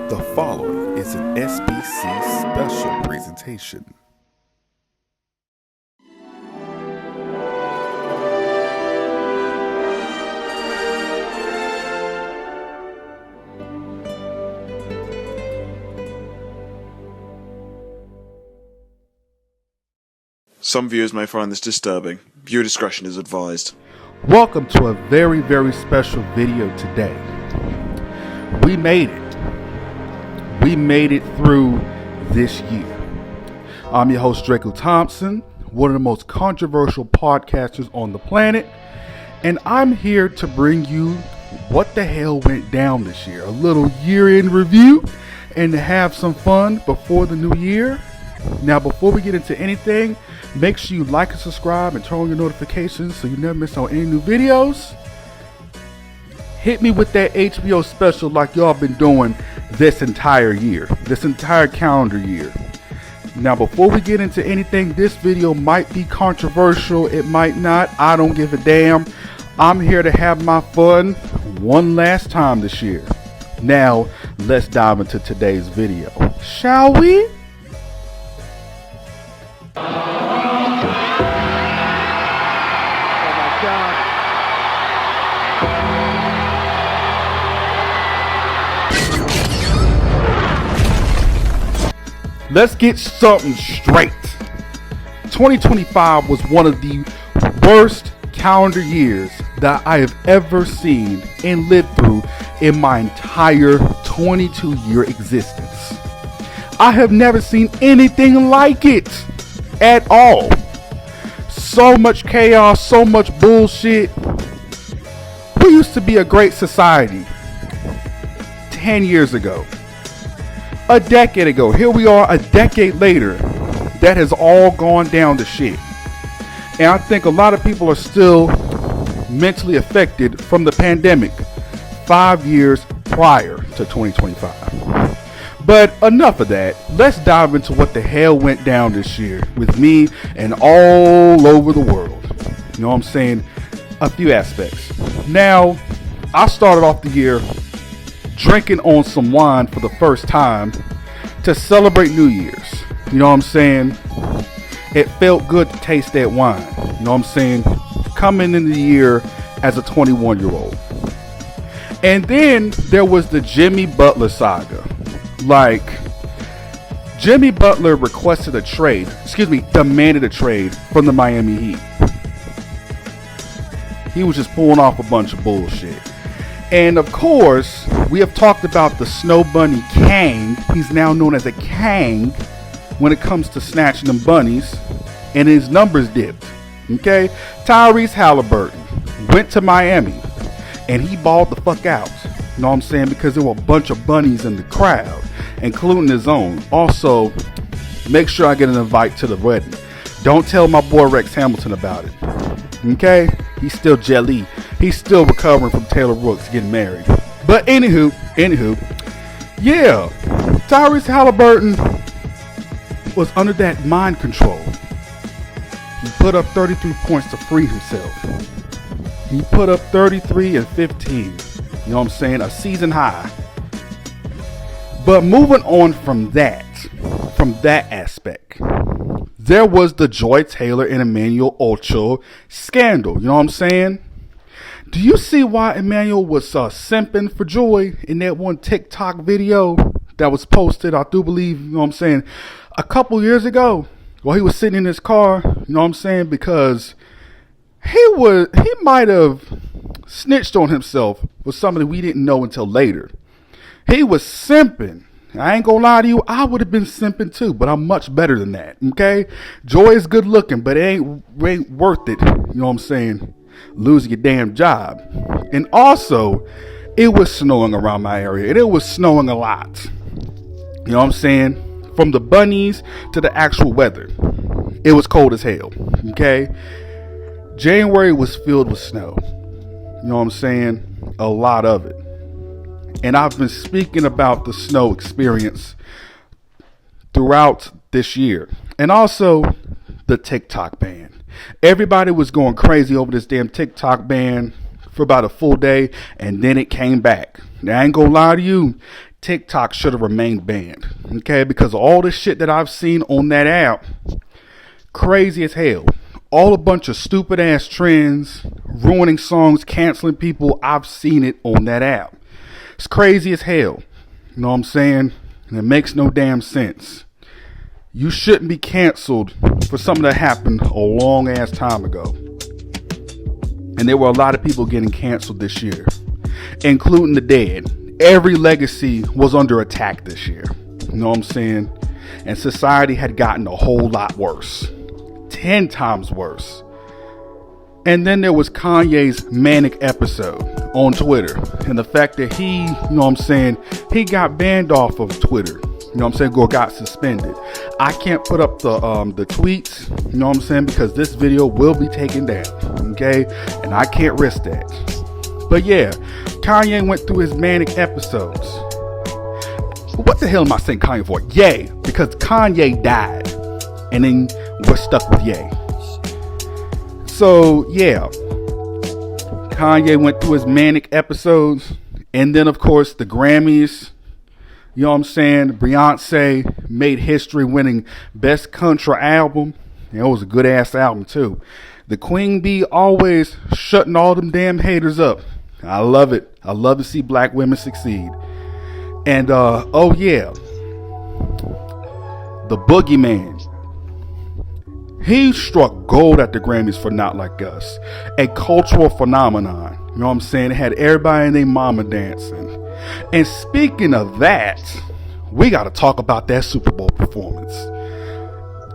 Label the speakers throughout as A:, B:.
A: The following is an SBC special presentation.
B: Some viewers may find this disturbing. Viewer discretion is advised.
C: Welcome to a very, very special video today. We made it. We made it through this year. I'm your host, Draco Thompson, one of the most controversial podcasters on the planet, and I'm here to bring you what the hell went down this year. A little year-end review and to have some fun before the new year. Now, before we get into anything, make sure you like and subscribe and turn on your notifications so you never miss out on any new videos. Hit me with that HBO special like y'all been doing this entire year, this entire calendar year. Now, before we get into anything, this video might be controversial. It might not. I don't give a damn. I'm here to have my fun one last time this year. Now, let's dive into today's video, shall we? Let's get something straight. 2025 was one of the worst calendar years that I have ever seen and lived through in my entire 22-year existence. I have never seen anything like it at all. So much chaos, so much bullshit. We used to be a great society 10 years ago. A decade ago. Here we are a decade later. That has all gone down to shit. And I think a lot of people are still mentally affected from the pandemic 5 years prior to 2025. But enough of that. Let's dive into what the hell went down this year with me and all over the world. You know what I'm saying? A few aspects. Now, I started off the year drinking on some wine for the first time to celebrate New Year's. You know what I'm saying? It felt good to taste that wine. You know what I'm saying? Coming into the year as a 21-year-old. And then there was the Jimmy Butler saga. Like, Jimmy Butler demanded a trade from the Miami Heat. He was just pulling off a bunch of bullshit. And of course, we have talked about the Snow Bunny Kang. He's now known as a Kang when it comes to snatching them bunnies. And his numbers dipped. Okay? Tyrese Halliburton went to Miami and he balled the fuck out. You know what I'm saying? Because there were a bunch of bunnies in the crowd, including his own. Also, make sure I get an invite to the wedding. Don't tell my boy Rex Hamilton about it. Okay? He's still jelly. He's still recovering from Taylor Rooks getting married. But anywho, yeah, Tyrese Halliburton was under that mind control. He put up 33 points to free himself. He put up 33 and 15. You know what I'm saying? A season high. But moving on from that aspect, there was the Joy Taylor and Emmanuel Ocho scandal. You know what I'm saying? Do you see why Emmanuel was simping for Joy in that one TikTok video that was posted, I do believe, you know what I'm saying, a couple years ago while he was sitting in his car, you know what I'm saying, because he might have snitched on himself with somebody we didn't know until later. He was simping. I ain't gonna lie to you, I would have been simping too, but I'm much better than that, okay? Joy is good looking, but it ain't worth it, you know what I'm saying, losing your damn job. And also, it was snowing around my area, and it was snowing a lot. You know what I'm saying? From the bunnies to the actual weather. It was cold as hell, okay? January was filled with snow. You know what I'm saying? A lot of it. And I've been speaking about the snow experience throughout this year. And also the TikTok ban. Everybody was going crazy over this damn TikTok ban for about a full day, and then it came back. Now, I ain't gonna lie to you, TikTok should have remained banned, okay? Because all the shit that I've seen on that app, crazy as hell. All a bunch of stupid ass trends, ruining songs, canceling people. I've seen it on that app. It's crazy as hell. You know what I'm saying? And it makes no damn sense. You shouldn't be canceled for something that happened a long ass time ago. And there were a lot of people getting canceled this year, including the dead. Every legacy was under attack this year. You know what I'm saying? And society had gotten a whole lot worse. 10 times worse. And then there was Kanye's manic episode on Twitter. And the fact that he, you know what I'm saying, he got banned off of Twitter. You know what I'm saying? Or got suspended. I can't put up the tweets, you know what I'm saying, because this video will be taken down. Okay? And I can't risk that. But yeah, Kanye went through his manic episodes. What the hell am I saying Kanye for? Ye. Because Kanye died. And then we're stuck with Ye. So yeah, Kanye went through his manic episodes. And then of course the Grammys. You know what I'm saying? Beyonce made history winning Best Country Album. And it was a good ass album too. The Queen Bee always shutting all them damn haters up. I love it. I love to see black women succeed. And oh yeah, the Boogeyman. He struck gold at the Grammys for Not Like Us. A cultural phenomenon. You know what I'm saying? It had everybody and their mama dancing. And speaking of that, we got to talk about that Super Bowl performance.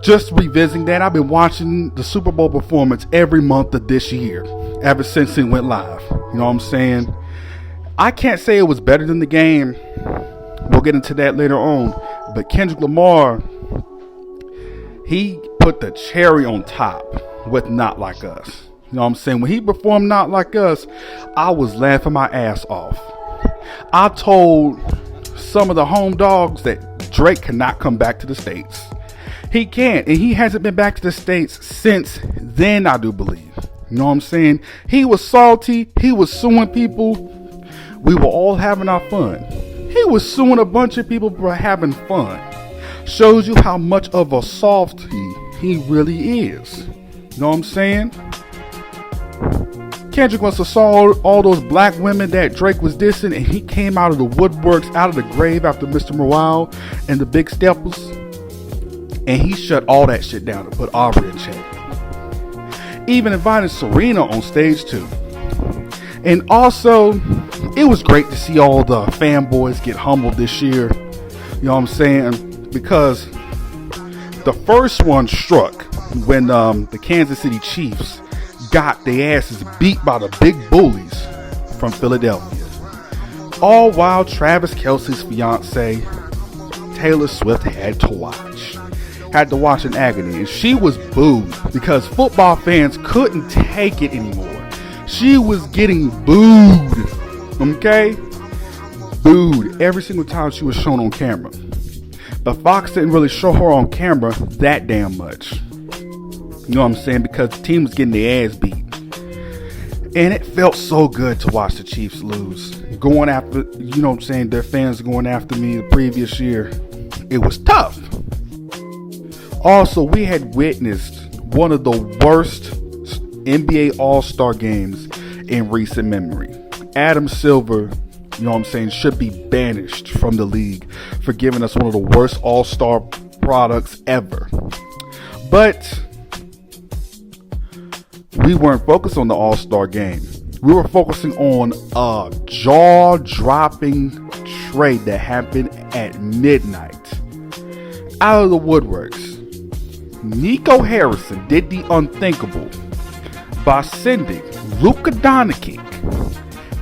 C: Just revisiting that, I've been watching the Super Bowl performance every month of this year, ever since it went live. You know what I'm saying? I can't say it was better than the game. We'll get into that later on. But Kendrick Lamar, he put the cherry on top with Not Like Us. You know what I'm saying? When he performed Not Like Us, I was laughing my ass off. I told some of the home dogs that Drake cannot come back to the States. He can't, and he hasn't been back to the States since then, I do believe. You know what I'm saying? He was salty. He was suing people. We were all having our fun. He was suing a bunch of people for having fun. Shows you how much of a softy he really is. You know what I'm saying? Kendrick must have saw all those black women that Drake was dissing, and he came out of the woodworks, out of the grave after Mr. Morale and the Big Steppers, and he shut all that shit down and put Aubrey in check. Even invited Serena on stage too. And also, it was great to see all the fanboys get humbled this year. You know what I'm saying? Because the first one struck when the Kansas City Chiefs got their asses beat by the big bullies from Philadelphia. All while Travis Kelce's fiance, Taylor Swift, had to watch in agony. And she was booed because football fans couldn't take it anymore. She was getting booed. Okay? Booed every single time she was shown on camera. But Fox didn't really show her on camera that damn much. You know what I'm saying? Because the team was getting their ass beat. And it felt so good to watch the Chiefs lose. Going after, you know what I'm saying, their fans going after me the previous year. It was tough. Also, we had witnessed one of the worst NBA All-Star games in recent memory. Adam Silver, you know what I'm saying, should be banished from the league for giving us one of the worst All-Star products ever. But we weren't focused on the All-Star game. We were focusing on a jaw-dropping trade that happened at midnight. Out of the woodworks, Nico Harrison did the unthinkable by sending Luka Doncic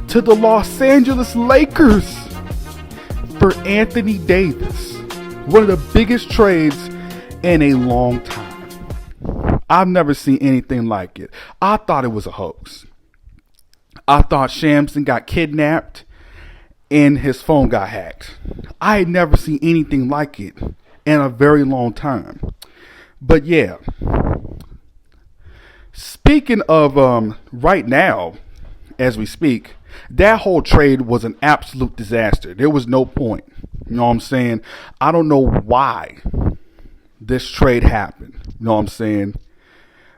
C: to the Los Angeles Lakers for Anthony Davis. One of the biggest trades in a long time. I've never seen anything like it. I thought it was a hoax. I thought Shamson got kidnapped and his phone got hacked. I had never seen anything like it in a very long time. But yeah. Speaking of right now, as we speak, that whole trade was an absolute disaster. There was no point. You know what I'm saying? I don't know why this trade happened. You know what I'm saying?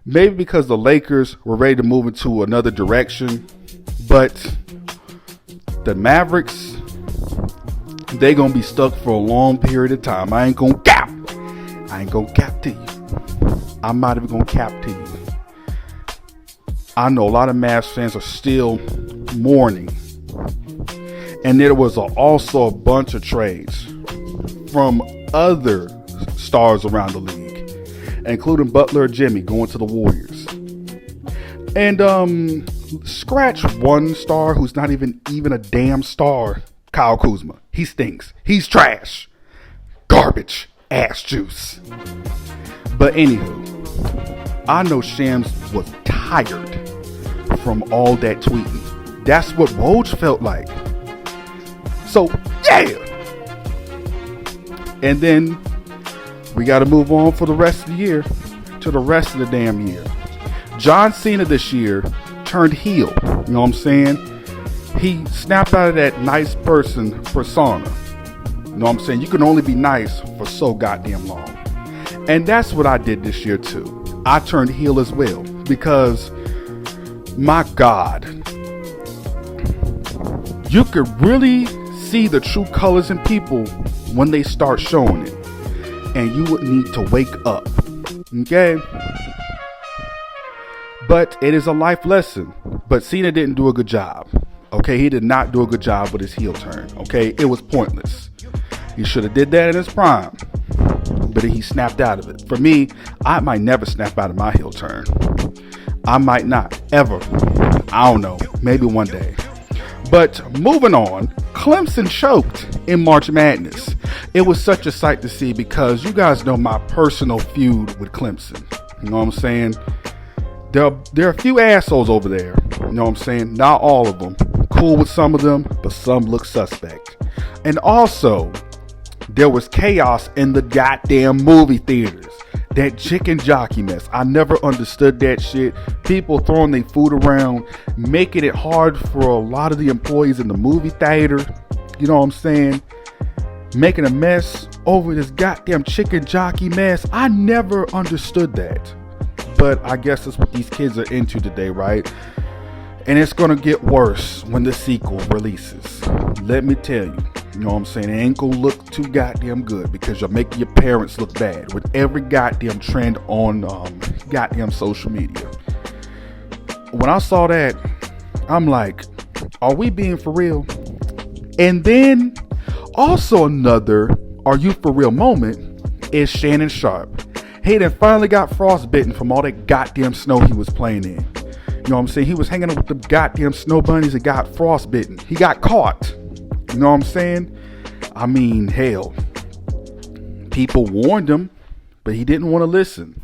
C: Maybe because the Lakers were ready to move into another direction. But the Mavericks, they going to be stuck for a long period of time. I ain't going to cap. I ain't going to cap to you. I'm not even going to cap to you. I know a lot of Mavs fans are still mourning. And there was also a bunch of trades from other stars around the league, including Butler and Jimmy going to the Warriors. And scratch one star who's not even a damn star, Kyle Kuzma. He stinks. He's trash. Garbage. Ass juice. But anywho, I know Shams was tired from all that tweeting. That's what Woj felt like. So, yeah. And then we got to move on for the rest of the year to the rest of the damn year. John Cena this year turned heel. You know what I'm saying? He snapped out of that nice person persona. You know what I'm saying? You can only be nice for so goddamn long. And that's what I did this year too. I turned heel as well because, my God, you could really see the true colors in people when they start showing it. And you would need to wake up. Okay? But it is a life lesson. But Cena didn't do a good job. Okay? He did not do a good job with his heel turn. Okay? It was pointless. He should have did that in his prime. But he snapped out of it. For me, I might never snap out of my heel turn. I might not. Ever. I don't know. Maybe one day. But moving on, Clemson choked in March Madness. It was such a sight to see because you guys know my personal feud with Clemson. You know what I'm saying? There are a few assholes over there. You know what I'm saying? Not all of them. Cool with some of them, but some look suspect. And also, there was chaos in the goddamn movie theaters. That chicken jockey mess. I never understood that shit. People throwing their food around, making it hard for a lot of the employees in the movie theater. You know what I'm saying? Making a mess over this goddamn chicken jockey mess. I never understood that. But I guess that's what these kids are into today, right? And it's going to get worse when the sequel releases. Let me tell you. You know what I'm saying? It ain't gonna look too goddamn good because you're making your parents look bad with every goddamn trend on goddamn social media. When I saw that, I'm like, are we being for real? And then also another are you for real moment is Shannon Sharp. He done finally got frostbitten from all that goddamn snow he was playing in. You know what I'm saying? He was hanging out with the goddamn snow bunnies and got frostbitten. He got caught. You know what I'm saying? I mean, hell, people warned him, but he didn't want to listen.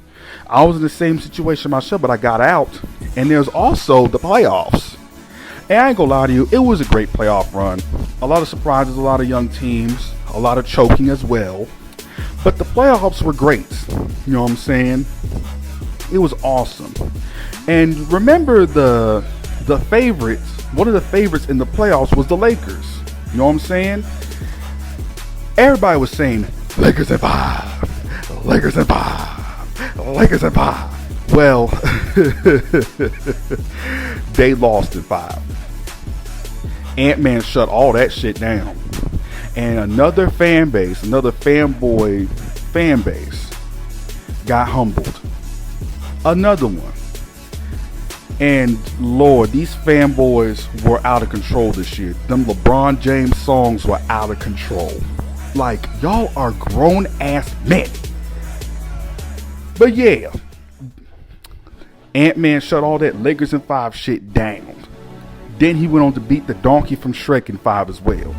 C: I was in the same situation myself, but I got out. And there's also the playoffs. And I ain't gonna lie to you, it was a great playoff run. A lot of surprises, a lot of young teams, a lot of choking as well. But the playoffs were great. You know what I'm saying? It was awesome. And remember the favorites, one of the favorites in the playoffs was the Lakers. You know what I'm saying? Everybody was saying, Lakers in 5, Lakers in 5, Lakers in 5. Well, they lost in 5. Ant-Man shut all that shit down. And another fan base, another fanboy fan base got humbled. Another one. And Lord, these fanboys were out of control this year. Them LeBron James songs were out of control. Like, y'all are grown ass men. But yeah, Ant-Man shut all that Lakers in 5 shit down. Then he went on to beat the donkey from Shrek in 5 as well.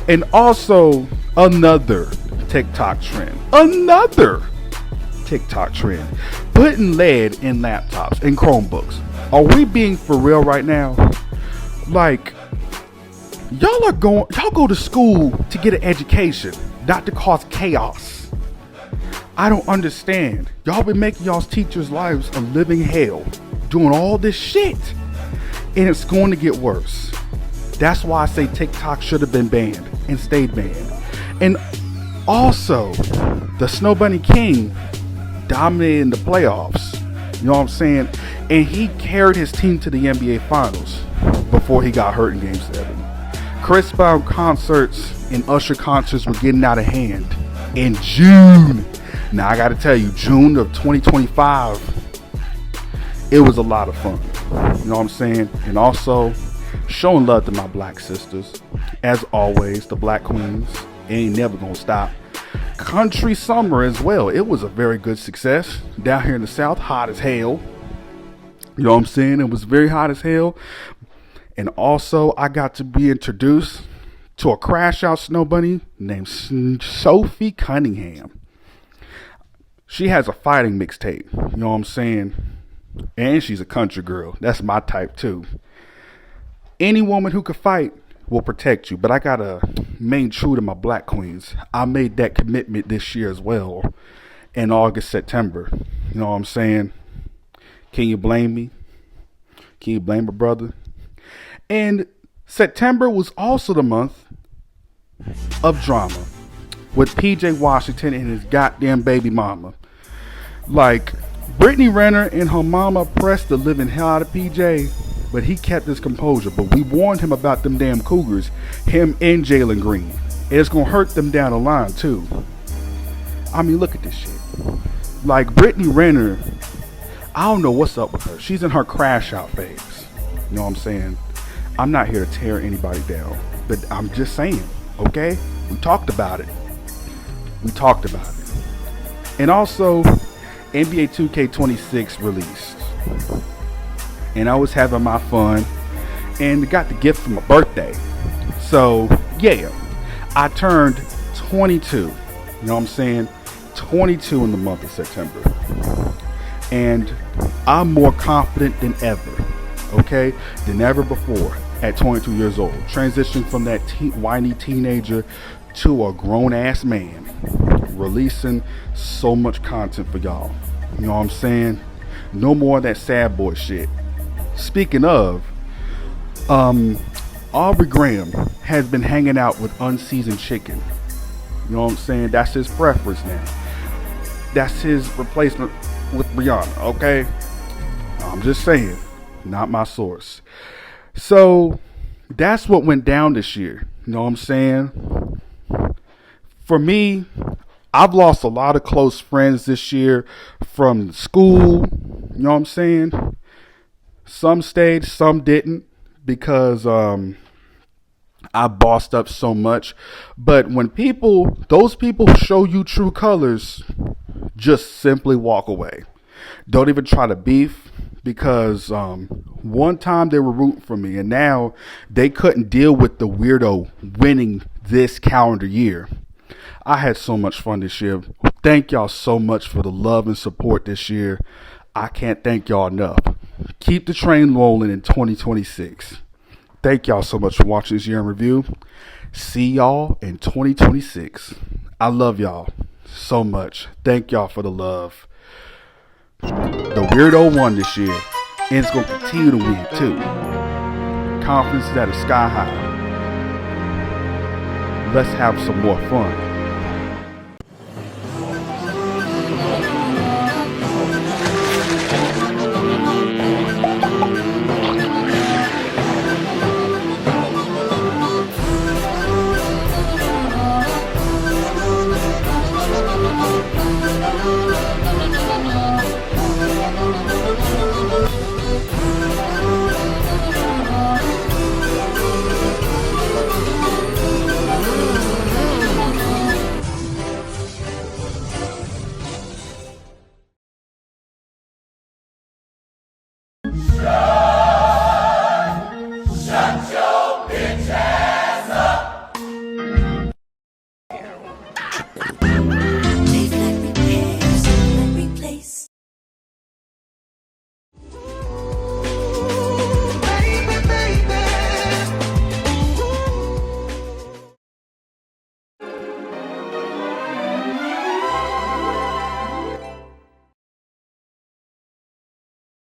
C: And also another TikTok trend. Another TikTok trend. Putting lead in laptops and Chromebooks. Are we being for real right now? Like, y'all go to school to get an education, not to cause chaos. I don't understand. Y'all been making y'all's teachers' lives a living hell, doing all this shit. And it's going to get worse. That's why I say TikTok should have been banned and stayed banned. And also, the Snow Bunny King dominated in the playoffs. You know what I'm saying? And he carried his team to the NBA Finals before he got hurt in Game 7. Chris Brown concerts and Usher concerts were getting out of hand in June. Now, I got to tell you, June of 2025, it was a lot of fun. You know what I'm saying? And also, showing love to my black sisters. As always, the black queens ain't never gonna stop. Country Summer as well. It was a very good success. Down here in the South, hot as hell. You know what I'm saying? It was very hot as hell. And also, I got to be introduced to a crash out snow bunny named Sophie Cunningham. She has a fighting mixtape. You know what I'm saying? And she's a country girl. That's my type too. Any woman who could fight will protect you. But I gotta remain true to my black queens. I made that commitment this year as well. In August, September. You know what I'm saying? Can you blame me? Can you blame a brother? And September was also the month of drama with PJ Washington and his goddamn baby mama. Like, Brittany Renner and her mama pressed the living hell out of PJ, but he kept his composure. But we warned him about them damn Cougars, him and Jalen Green. And it's gonna hurt them down the line too. I mean, look at this shit. Like, Brittany Renner, I don't know what's up with her. She's in her crash out phase. You know what I'm saying? I'm not here to tear anybody down, but I'm just saying, okay? We talked about it. And also, NBA 2K26 released. And I was having my fun and got the gift for my birthday. So, yeah, I turned 22. You know what I'm saying? 22 in the month of September. And I'm more confident than ever, okay? Than ever before at 22 years old. Transitioning from that whiny teenager to a grown-ass man. Releasing so much content for y'all. You know what I'm saying? No more of that sad boy shit. Speaking of, Aubrey Graham has been hanging out with unseasoned chicken. You know what I'm saying? That's his preference now. That's his replacement with Rihanna, okay? I'm just saying, not my source. So, that's what went down this year. You know what I'm saying? For me, I've lost a lot of close friends this year from school. You know what I'm saying? Some stayed, some didn't, because I bossed up so much. But when those people show you true colors, just simply walk away. Don't even try to beef, because one time they were rooting for me, and now they couldn't deal with the weirdo winning this calendar year. I had so much fun this year. Thank y'all so much for the love and support this year. I can't thank y'all enough. Keep the train rolling in 2026. Thank y'all so much for watching this year in review. See y'all in 2026. I love y'all so much. Thank y'all for the love. The weirdo won this year, and it's going to continue to win too. Confidence is at a sky high. Let's have some more fun.